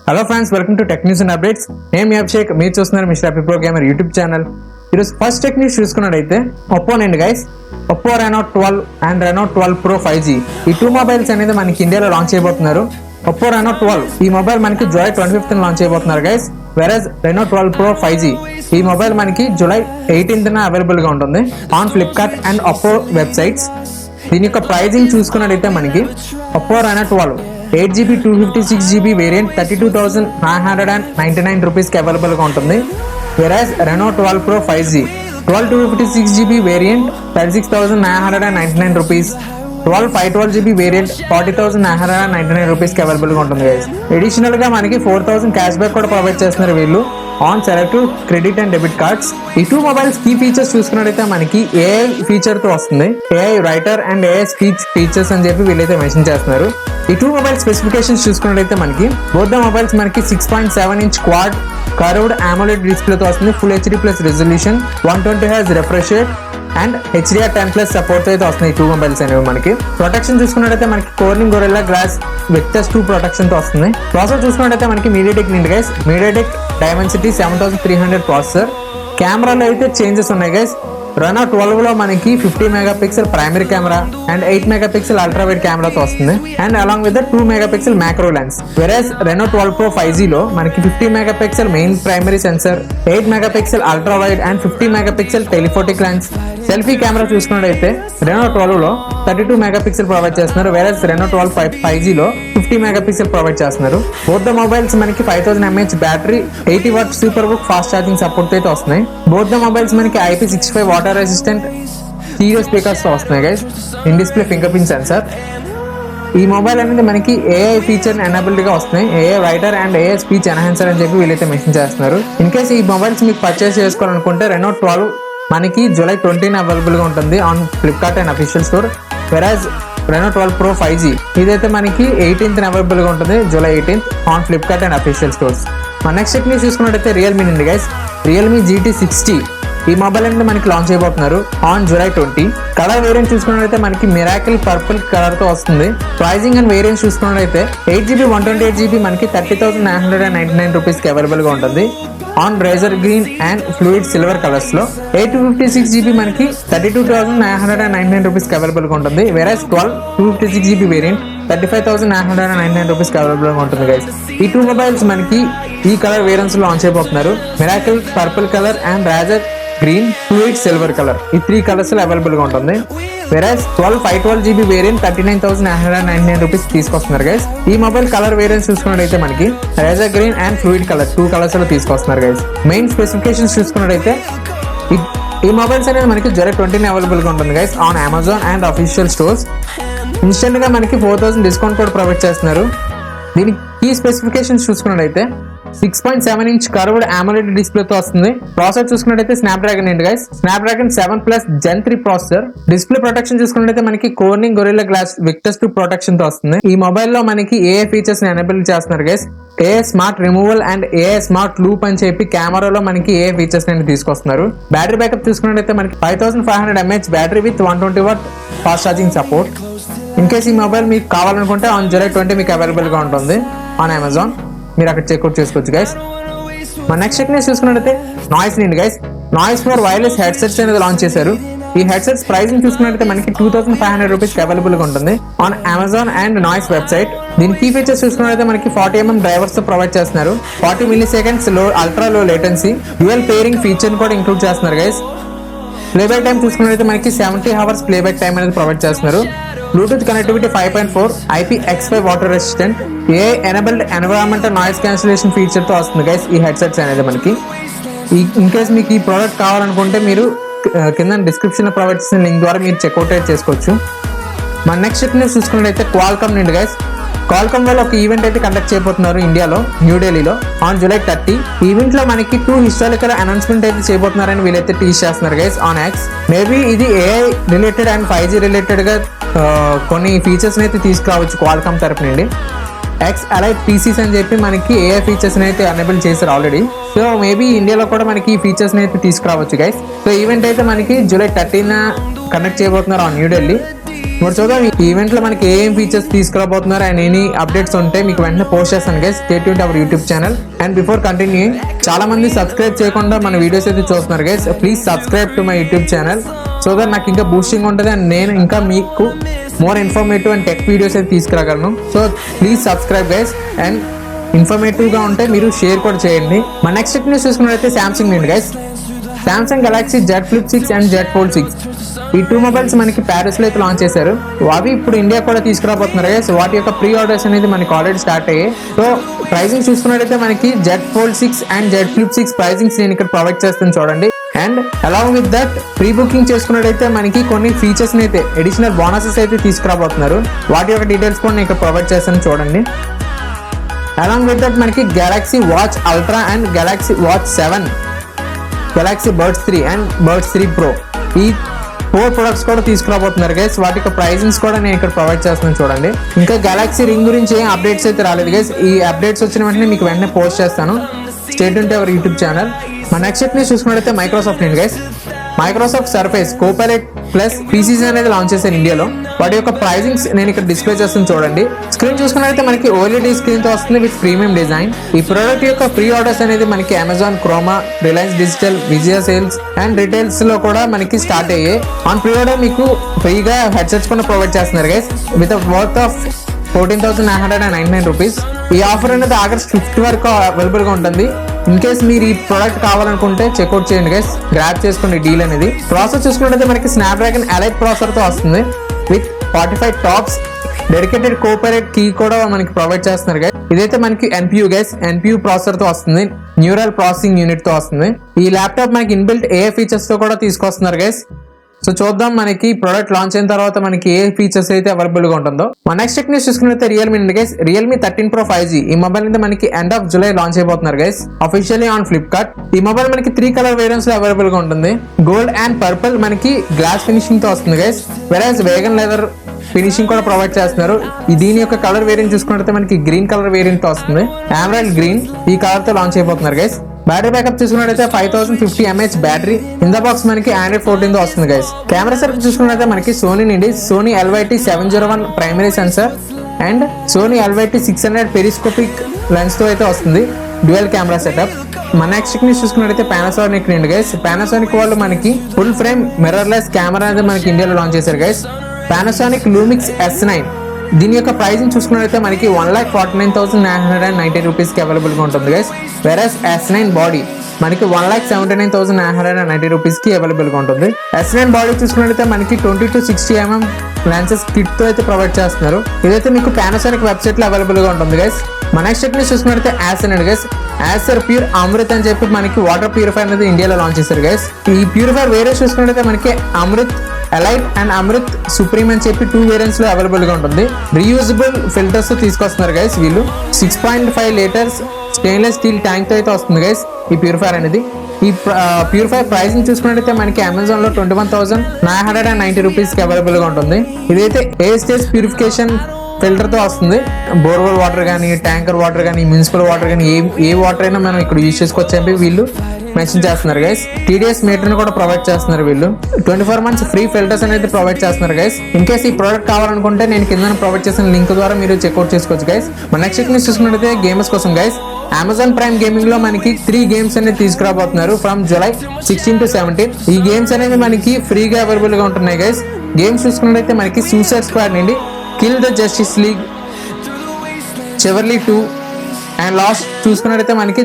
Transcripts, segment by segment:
Hello friends, welcome to tech news and updates. నేను మీ అభిషేక్, మీరు చూస్తున్నారు mister happy pro gamer YouTube channel. ఈరోజు ఫస్ట్ టెక్ న్యూస్ చూసుకున్నట్టయితే ఒప్పోనండి guys. Oppo Reno 12 and Reno 12 pro 5G ఈ టూ మొబైల్స్ అనేది మనకి ఇండియాలో లాంచ్ చేయబోతున్నారు. ఒప్పో రెనో 12 ఈ మొబైల్ మనకి జూలై 25th లాంచ్ చేయబోతున్నారు గైస్. వెరస్ రెనో 12 ప్రో 5G ఈ మొబైల్ మనకి జూలై 18th అవైలబుల్ గా ఉంటుంది on Flipkart and Oppo websites. దీని యొక్క ప్రైజింగ్ చూసుకున్నట్టయితే మనకి Oppo Reno 12 8GB 256GB variant 32,999 రూపీస్కి అవైలబుల్గా ఉంటుంది. వెరాజ్ Reno 12 pro 5G 12 256GB variant 36,999 rupees. 12 512GB variant 40,999 రూపీస్కి అవైలబుల్గా ఉంటుంది గైస్. అడిషనల్గా మనకి 4,000 క్యాష్ బ్యాక్ కూడా ప్రొవైడ్ చేస్తున్నారు వీళ్ళు on selective credit and debit cards. ఈ టూ మొబైల్స్ కీ ఫీచర్స్ చూసుకున్నట్టయితే మనకి ఏఐ ఫీచర్ తో వస్తుంది. AI writer and AI speech features అని చెప్పి వీళ్ళైతే మెన్షన్ చేస్తున్నారు. ఈ టూ మొబైల్ స్పెసిఫికేషన్స్ చూసుకున్నట్టయితే మనకి బోత్ ద మొబైల్స్ మనకి 6.7 inch quad curved AMOLED display తో వస్తుంది. Full HD+ resolution 120 Hz refresh rate and HDR10+ support అయితే వస్తున్నాయి. ఈ టూ మొబైల్స్ అనేవి మనకి ప్రొటెక్షన్ చూసుకున్నట్టయితే మనకి కోర్నింగ్ గొరిల్లా గ్లాస్ Victus 2 ప్రొటెక్షన్ తో వస్తుంది. ప్రాసెసర్ చూసుకున్నట్టయితే మనకి MediaTek నిండి గైస్. MediaTek Dimensity 7300 processor. కెమెరాలో అయితే చేంజెస్ ఉన్నాయి గైస్. రెనో 12 లో మనకి 50 megapixel primary camera and 8 megapixel ultra wide కెమెరాతో వస్తుంది and along with 2 megapixel macro lens. Whereas Reno 12 pro 5G లో మనకి 50 megapixel main primary sensor, 8 megapixel ultra wide and 50 megapixel telephotic lens. Selfie camera చూసుకున్నట్టయితే Reno 12 లో 32 megapixel provide చేస్తున్నారు. వెరాజ్ Reno 12 5G లో 50 megapixel provide చేస్తున్నారు. బోత్ ద మొబైల్స్ మనకి 5000 mAh battery, 80 what super book fast charging support అయితే వస్తున్నాయి. Both the mobiles మనకి IP65 water resistant stereo speakers తో వస్తున్నాయి guys. In display finger print censor. ఈ మొబైల్ అనేది మనకి ఏఐ ఫీచర్ ఎనేబుల్డ్ గా వస్తున్నాయి. AI writer and AI speech enhancer అని చెప్పి వీళ్ళైతే మెన్షన్ చేస్తున్నారు. ఇన్ కేస్ ఈ మొబైల్స్ మీకు పర్చేస్ చేసుకోవాలనుకుంటే రెనో 12 మనకి జూలై 20 అవైలబుల్ గా ఉంటుంది on Flipkart and official store. వెరాజ్ రెనో 12 ప్రో 5G ఇదైతే మనకి 18th అవైలబుల్ గా ఉంటుంది July 18th on Flipkart and official stores. మన నెక్స్ట్ టెక్ న్యూస్ చూసుకున్నట్టయితే రియల్మీ నుండి గైస్. రియల్మీ GT60 ఈ మొబైల్ అనేది మనకి లాంచ్ చేయబోతున్నారు ఆన్ జూలై 20. కలర్ వేరియంట్ చూసుకున్నట్లయితే మనకి మిరాకిల్ పర్పుల్ కలర్ తో వస్తుంది. ప్రైజింగ్ అండ్ వేరియంట్ చూసుకున్నట్లయితే 8GB 128GB మనకి 30,999 రూపీస్కి అవైలబుల్ గా ఉంటుంది on razor green and fluid silver colours లో. 856GB మనకి 32,999 రూపీస్కి అవైలబుల్ గా ఉంటుంది. వెరాజ్ 12 256GB వేరియంట్ 35,999 రూపీస్కి అవైలబుల్ గా ఉంటుంది గైస్. ఈ టూ మొబైల్స్ మనకి ఈ కలర్ వేరియంట్స్ లో లాంచ్ అయిపోతున్నారు. Miracle purple colour and razor green fluid silver colour ఈ 3 కలర్స్ లో అవైలబుల్ గా ఉంటుంది. వెరాజ్ 12 512GB వేరియంట్ 39,999 రూపీస్ తీసుకొస్తున్నారు గైస్. ఈ మొబైల్ కలర్ వేరియంట్స్ చూసుకున్నట్టయితే మనకి razor green and fluid colour 2 colours లో తీసుకొస్తున్నారు గైస్. మెయిన్ స్పెసిఫికేషన్స్ చూసుకున్నట్టయితే ఈ మొబైల్స్ అనేది మనకి జూలై 20 అవైలబుల్ గా ఉంటుంది guys on Amazon and official stores. Instant గా మనకి 4,000 డిస్కౌంట్ కూడా ప్రొవైడ్ చేస్తున్నారు. దీనికి ఈ స్పెసిఫికేషన్స్ చూసుకున్నట్టయితే 6.7 ఇంచ్ కర్వ్డ్ AMOLED డిస్ప్లే తో వస్తుంది. ప్రాసెసర్ చూసుకున్నట్టయితే స్నాప్డ్రాగన్ ఏంటి guys. Snapdragon 7+ Gen 3 processor. Display protection చూసుకున్నట్టయితే మనకి కోర్నింగ్ గొరిల్లా గ్లాస్ Victus 2 ప్రొటెక్షన్ తో వస్తుంది. ఈ మొబైల్ లో మనకి ఏఐ ఫీచర్స్ ని ఎనేబుల్ చేస్తున్నారు guys. AI smart removal and AI smart loop అని చెప్పి కెమెరాలో మనకి ఏఐ ఫీచర్స్ ని తీసుకొస్తున్నారు. బ్యాటరీ బ్యాకప్ చూసుకున్నట్టయితే మనకి 5500 mAh battery with 120 watt fast charging support. In case ఈ మొబైల్ మీకు కావాలనుకుంటే ఆన్ జూలై 20 మీకు అవైలబుల్ గా ఉంటుంది ఆన్ అమెజాన్. మీరు అక్కడ చెక్అవుట్ చేసుకోవచ్చు గైస్. మన నెక్స్ట్ టెక్ న్యూస్ చూసుకున్నట్టయితే నాయిస్ నిండి guys. Noise for wireless headsets అనేది లాంచ్ చేశారు. ఈ హెడ్సెట్స్ ప్రైసింగ్ చూసుకున్నట్టయితే మనకి 2,500 రూపీస్కి అవైలబుల్ గా ఉంటుంది on Amazon and noise website. దీని కీ ఫీచర్స్ చూసుకున్నట్టయితే మనకి 40mm డ్రైవర్స్ తో ప్రొవైడ్ చేస్తున్నారు. 40 milliseconds లో ultra low latency dual pairing feature కూడా ఇంక్లూడ్ చేస్తున్నారు గైస్. ప్లేబ్యాక్ టైం చూసుకున్నట్టయితే మనకి 70 hours ప్లేబ్యాక్ టైం అనేది ప్రొవైడ్ చేస్తున్నారు. Bluetooth connectivity 5.4, IP65 water resistant, AI enabled environmental noise cancellation feature తో వస్తుంది గైస్ ఈ హెడ్సెట్స్ అనేది మనకి. ఇన్ కేస్ మీకు ఈ ప్రోడక్ట్ కావాలనుకుంటే మీరు కింద డిస్క్రిప్షన్ లో ప్రొవైడ్ చేసిన లింక్ ద్వారా మీరు చెక్అవుట్ అయితే చేసుకోవచ్చు. మన నెక్స్ట్ టెక్ న్యూస్ చూసుకున్నట్టయితే క్వాల్కామ్ నుండి గైస్. క్వాల్కామ్ వల్ల ఒక ఈవెంట్ అయితే కండక్ట్ చేయబోతున్నారు ఇండియాలో న్యూఢిల్లీలో ఆన్ జూలై 30. ఈవెంట్ లో మనకి 2 హిస్టారికల్ అనౌన్స్మెంట్ అయితే చేయబోతున్నారని వీళ్ళైతే టీచ్ చేస్తున్నారు గైస్ ఆన్ యాక్స్. మేబీ ఇది AI related and 5G related గా కొన్ని ఫీచర్స్ అయితే తీసుకురావచ్చు క్వాల్కామ్ తరపు నుండి. ఎక్స్ అలైట్ పీసీస్ అని చెప్పి మనకి ఏఐ ఫీచర్స్ అయితే ఎనేబుల్ చేశారు ఆల్రెడీ. సో మేబీ ఇండియాలో కూడా మనకి ఈ ఫీచర్స్ అయితే తీసుకురావచ్చు గైస్. సో ఈవెంట్ అయితే మనకి జూలై 13 కండక్ట్ చేయబోతున్నారు ఆన్ న్యూఢిల్లీ. మరి చూద్దాం ఈ ఈవెంట్ లో మనకి ఏం ఫీచర్స్ తీసుకురాబోతున్నారు అండ్ ఎనీ అప్డేట్స్ ఉంటే మీకు వెంటనే పోస్ట్ చేస్తాను guys. Stay tuned our YouTube channel. And before continuing, చాలా మంది సబ్స్క్రైబ్ చేయకుండా మన వీడియోస్ అయితే చూస్తున్నారు guys. Please subscribe to my YouTube channel so that నాకు ఇంకా బూస్టింగ్ ఉంటుంది అండ్ నేను ఇంకా మీకు more informative and tech videos అయితే తీసుకురాగలను. So please subscribe guys. And informative గా ఉంటే మీరు షేర్ కూడా చేయండి. మన నెక్స్ట్ టెక్ న్యూస్ చూసుకున్నట్లయితే సామ్సంగ్ నుండి guys. Samsung Galaxy Z Flip 6 and Z Fold 6 ఈ 2 మొబైల్స్ మనకి ప్యారిస్ లో అయితే లాంచ్ చేశారు. అవి ఇప్పుడు ఇండియా కూడా తీసుకురాబోతున్నారు గైస్. వాటి యొక్క ప్రీ ఆర్డర్స్ అనేది మనకి ఆల్రెడీ స్టార్ట్ అయ్యాయి. సో ప్రైసింగ్ చూసుకున్నట్లయితే మనకి Z Fold 6 and Z Flip 6 pricings నేను ఇక్కడ ప్రొవైడ్ చేస్తాను చూడండి. And along with that pre booking చేసుకున్నట్టయితే మనకి కొన్ని ఫీచర్స్ అయితే అడిషనల్ బోనసెస్ అయితే తీసుకురాబోతున్నారు. వాటి యొక్క డీటెయిల్స్ కూడా నేను ఇక్కడ ప్రొవైడ్ చేస్తాను చూడండి. అలాంగ్ విత్ దట్ మనకి Galaxy watch ultra and Galaxy watch 7, Galaxy birds 3 and birds 3 Pro ఈ 4 ప్రొడక్ట్స్ కూడా తీసుకురాబోతున్నారు గైస్. వాటి యొక్క ప్రైజింగ్స్ కూడా నేను ఇక్కడ ప్రొవైడ్ చేస్తున్నాను చూడండి. ఇంకా గెలాక్సీ రింగ్ గురించి ఏం అప్డేట్స్ అయితే రాలేదు గైస్. ఈ అప్డేట్స్ వచ్చిన వెంటనే మీకు వెంటనే పోస్ట్ చేస్తాను. Stay tuned to our YouTube channel. మన నెక్స్ట్ న్యూస్ చూసుకున్నట్లయితే మైక్రోసాఫ్ట్ నుండి guys. Microsoft surface Copilot plus Pisces అనేది లాంచ్ చేశారు ఇండియాలో. వాటి యొక్క ప్రైజింగ్స్ నేను ఇక్కడ డిస్ప్లే చేస్తాను చూడండి. స్క్రీన్ చూసుకున్నట్లయితే మనకి OLED స్క్రీన్ తో వస్తుంది విత్ ప్రీమియం డిజైన్. ఈ ప్రోడక్ట్ యొక్క ప్రీ ఆర్డర్స్ అనేది మనకి Amazon, Croma, Reliance digital, Vijaya sales and retails లో కూడా మనకి స్టార్ట్ అయ్యాయి. ఆన్ ప్రీ ఆర్డర్ మీకు ఫ్రీగా హెడ్సెట్స్ కూడా ప్రొవైడ్ చేస్తున్నారు guys with worth of 14,999 rupees. ఈ ఆఫర్ అనేది ఆగస్ట్ 5th వరకు అవైలబుల్ గా ఉంటుంది. ఇన్ కేస్ మీరు ఈ ప్రోడక్ట్ కావాలనుకుంటే చెక్అవుట్ చేయండి గైస్. గ్రాప్ చేసుకోండి డీల్ అనేది. ప్రాసెస్ చూసుకున్నట్లయితే మనకి స్నాప్డ్రాగన్ ఎలైట్ ప్రాసెసర్ తో వస్తుంది with 45 tops. Dedicated copilot key కూడా మనకి ప్రొవైడ్ చేస్తున్నారు గైస్. ఇదైతే మనకి NPU గైస్, NPU ప్రాసెసర్ తో వస్తుంది, న్యూరల్ ప్రాసెసింగ్ యూనిట్ తో వస్తుంది. ఈ ల్యాప్టాప్ మనకి ఇన్బిల్ట్ AI ఫీచర్స్ తో కూడా తీసుకొస్తున్నారు గైస్. సో చూద్దాం మనకి ప్రోడక్ట్ లాంచ్ అయిన తర్వాత మనకి ఏ ఫీచర్స్ అయితే అవైలబుల్ గా ఉంటుందో. మన నెక్స్ట్ టెక్ న్యూస్ చూసుకున్నట్లయితే రియల్మీ నుండి గైస్. రియల్మీ 13 Pro 5G ఈ మొబైల్ అయితే మనకి ఎండ్ ఆఫ్ జూలై లాంచ్ అయిపోతున్నారు గైస్ అఫీషియల్లీ ఆన్ ఫ్లిప్కార్ట్. ఈ మొబైల్ మనకి 3 కలర్ వేరియంట్స్ లో అవైలబుల్ గా ఉంటుంది. గోల్డ్ అండ్ పర్పుల్ మనకి గ్లాస్ ఫినిషింగ్ తో వస్తుంది గైస్. వెరాజ్ వేగన్ లెదర్ ఫినిషింగ్ కూడా ప్రొవైడ్ చేస్తున్నారు. దీని యొక్క కలర్ వేరియంట్ చూసుకున్నట్లయితే మనకి గ్రీన్ కలర్ వేరియంట్ తో వస్తుంది. ఎమరాల్డ్ గ్రీన్ ఈ కలర్ తో లాంచ్ అయిపోతున్నారు గైస్. బ్యాటరీ బ్యాకప్ చూసుకున్నట్లయితే 5050 mAh battery. In the box మనకి Android 14 తో వస్తుంది గైస్. కెమెరా సర్కిల్ చూసుకున్నట్లయితే మనకి సోనీ నుండి Sony LYT-701 primary sensor and Sony LYT-600 periscopic lens తో అయితే వస్తుంది. Dual camera setup. మన నెక్స్ట్ న్యూస్ చూసుకున్నట్లయితే పానాసోనిక్ నుండి గైస్. పానాసోనిక్ వాళ్ళు మనకి ఫుల్ ఫ్రేమ్ మిర్రర్లెస్ కెమెరా అనేది మనకి ఇండియాలో లాంచ్ చేశారు గైస్. పానాసోనిక్ లూమిక్స్ S9 దీని యొక్క ప్రైసింగ్ చూసుకున్నట్లయితే మనకి 1,49,990 రూపీస్ కి అవైలబుల్ గా ఉంటుంది గైస్. వెరస్ S9 బాడీ మనకి 1,79,990 రూపీస్ కి అవైలబుల్ గా ఉంటుంది. S9 బాడీ చూసుకున్నట్లయితే మనకి 20-60 mm లెన్సెస్ కిట్ తో అయితే ప్రొవైడ్ చేస్తున్నారు. ఇదైతే మీకు పానాసోనిక్ వెబ్సైట్ లో అవైలబుల్ గా ఉంటుంది గైస్. మన నెక్స్ట్ టెక్ న్యూస్ చూసుకున్నట్లయితే యాసర్ అండి గైస్. యాసర్ ప్యూర్ అమృత్ అని చెప్పి మనకి వాటర్ ప్యూరిఫైర్ అనేది ఇండియాలో లాంచ్ చేశారు గైస్. ఈ ప్యూరిఫైర్ వేరే చూసుకున్నట్లయితే మనకి Amrit elite and Amrit supreme అని చెప్పి 2 వేరియంట్స్ లో అవైలబుల్ గా ఉంటుంది. రీయూజబుల్ ఫిల్టర్స్ తో తీసుకొస్తున్నారు గైస్ వీళ్ళు. 6.5 లీటర్స్ స్టెయిన్లెస్ స్టీల్ ట్యాంక్ తో అయితే వస్తుంది గైస్ ఈ ప్యూరిఫైర్ అనేది. ఈ ప్యూరిఫైర్ ప్రైసింగ్ చూసుకున్నట్లయితే మనకి అమెజాన్ లో 21,990 రూపీస్ కి అవైలబుల్ గా ఉంటుంది. ఇదైతే ఏ స్టేజ్ ప్యూరిఫికేషన్ ఫిల్టర్ తో వస్తుంది. బోర్వెల్ వాటర్ కానీ, ట్యాంకర్ వాటర్ కానీ, మున్సిపల్ వాటర్ కానీ ఏ వాటర్ అయినా మనం ఇక్కడ యూజ్ చేసుకోవచ్చు అని వీళ్ళు మెన్షన్ చేస్తున్నారు గైస్. TDS మీటర్ కూడా ప్రొవైడ్ చేస్తున్నారు వీళ్ళు. 24 months ఫ్రీ ఫిల్టర్స్ అనేది ప్రొవైడ్ చేస్తున్నారు గైస్. ఇన్ కేస్ ఈ ప్రోడక్ట్ కావాలనుకుంటే నేను కింద ప్రొవైడ్ చేసిన లింక్ ద్వారా మీరు చెక్అవుట్ చేసుకోవచ్చు గైస్. మన నెక్స్ట్ న్యూస్ చూసుకున్నట్లయితే గేమర్స్ కోసం గైస్. అమెజాన్ ప్రైమ్ గేమింగ్ లో మనకి 3 గేమ్స్ అనేది తీసుకురాబోతున్నారు ఫ్రమ్ July 16 to 17. ఈ గేమ్స్ అనేవి మనకి ఫ్రీగా అవైలబుల్ గా ఉంటున్నాయి గైస్. గేమ్స్ చూసుకున్నట్లయితే మనకి సూసైడ్ స్క్వాడ్ నుండి కిల్ ద జస్టిస్ లీగ్, చివర్లీ 2 అండ్ లాస్ట్ చూసుకున్నట్లయితే మనకి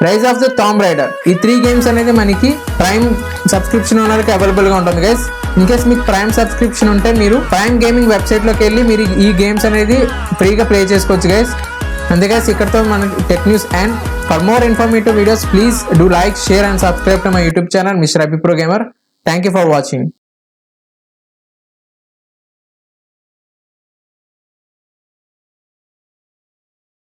rise of the tomb raider. ఈ 3 గేమ్స్ అనేది మనకి ప్రైమ్ సబ్స్క్రిప్షన్ ఓనర్కి అవైలబుల్ గా ఉంటుంది గైస్. ఇన్ కేస్ మీకు ప్రైమ్ సబ్స్క్రిప్షన్ ఉంటే మీరు ప్రైమ్ గేమింగ్ వెబ్సైట్ లోకి వెళ్ళి మీరు ఈ గేమ్స్ అనేది ఫ్రీగా ప్లే చేసుకోవచ్చు గైస్. అంతే గైస్, ఇక్కడతో మనకి tech news and for more informative videos please do like, share and subscribe to my YouTube channel mister Abhi pro gamer. Thank you for watching.